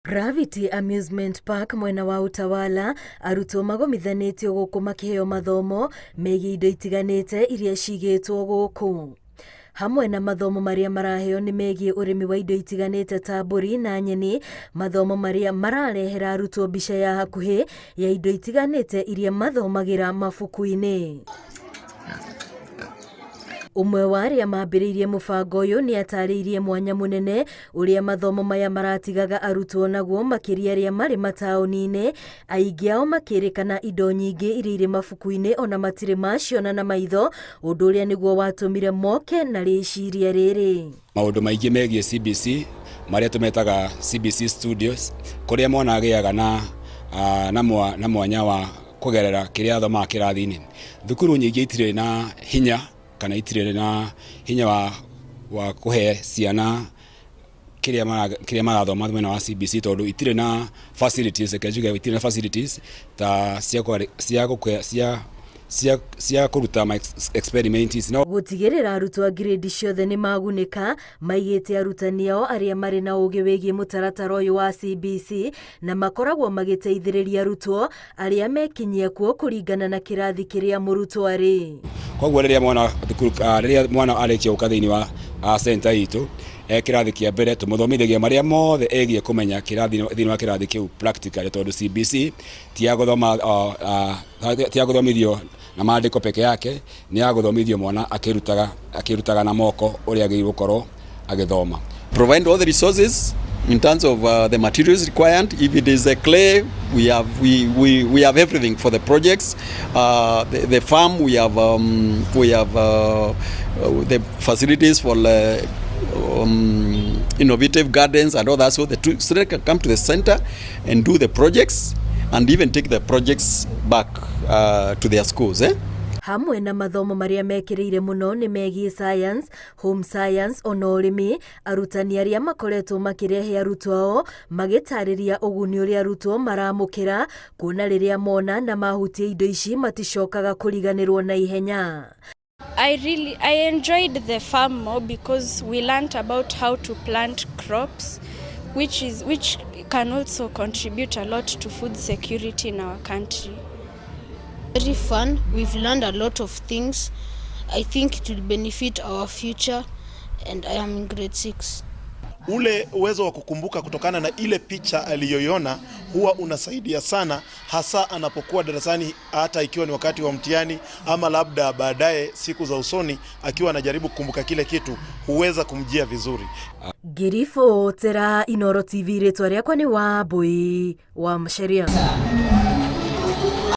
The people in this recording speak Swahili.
Gravity Amusement Park mwena wa Utawala, arutwo magomithanĩtio gũkũ makĩheo mathomo megiĩ indo itiganĩte iria cigĩtwo gũkũ. Hamwe na mathomo marĩa maraheo nĩ megiĩ ũrĩmi wa indo itiganĩte ta mbũri na nyeni, mathomo marĩa mararehera arutwo mbica ya hakuhĩ ya indo itiganĩte iria mathomagĩra mabuku-inĩ. Umwe wa arĩa mambĩrĩirie mũbango ũyũ nĩ atarĩirie mwanya mũnene ũrĩa mathomo maya maratigaga arutwo naguo makĩria arĩa marĩ mataũni-inĩ, aingĩ ao makĩrĩkana indo nyingĩ iria irĩ mabuku-inĩ ona matirĩ maciona na maitho, ũndũ ũrĩa nĩguo watũmire moke na rĩciria rĩrĩ. Maũndũ maingĩ megiĩ CBC marĩa tũmetaga CBC Studios, kũrĩa mwana agĩaga na mwanya wa kũgerera kĩrĩa athomaga kĩrathi-inĩ. Thukuru nyingĩ itirĩ na hinya kana itirĩ na hinya wa kũhe ciana kĩrĩa marathoma mwena wa CBC tondũ itirĩ na facilities, itirĩ na facilities ta cia kũruta experiments. Gũtigĩrĩra arutwo a grade ciothe nĩ magunĩka, maigĩte arutani ao arĩa marĩ na ũũgĩ wĩgiĩ mũtaratara ũyũ wa CBC na makoragwo magĩteithĩrĩria arutwo arĩa mekinyia kuo kũringana na kĩrathi kĩrĩa mũrutwo arĩ. Koguo rĩrĩa mwana arĩkia gũka thĩinĩ wa center itũ kĩrathi kĩa mbere tũmũthomithagia marĩa mothe egiĩ kũmenya thĩinĩ wa kĩrathi kĩu practically, tondũ CBC tia gũthomithio na maandĩko peke yake, nĩ ya gũthomithio mwana akĩrutaga na moko ũrĩa agĩrĩirwo gũkorwo agĩthoma. Provide all the resources in terms of the materials required. If it is a clay, we have everything for the projects. The farm, we have the facilities for innovative gardens and all that, so the students can come to the center and do the projects and even take the projects back to their schools. Hamwe na mathomo marĩa mekĩrĩire mũno nĩ megiĩ science, home science ona ũrĩmi, arutani arĩa makoretwo makĩrehe arutwo ao magĩtarĩria ũguni ũrĩa arutwo maramũkĩra, kuona rĩrĩa mona na mahutia indo ici maticokaga kũriganĩrwo na ihenya. I enjoyed the farm more because we learned about how to plant crops, which can also contribute a lot to food security in our country. Very fun. We've learned a lot of things. I think it will benefit our future, and I am in grade 6. Ule uwezo wa kukumbuka kutokana na ile picha aliyoiona huwa unasaidia sana, hasa anapokuwa darasani, hata ikiwa ni wakati wa mtihani ama labda baadaye siku za usoni akiwa anajaribu kukumbuka kile kitu, huweza kumjia vizuri. Girifo tera Inoro TV, rĩtwa rĩakwa nĩ Wambui wa Msheria.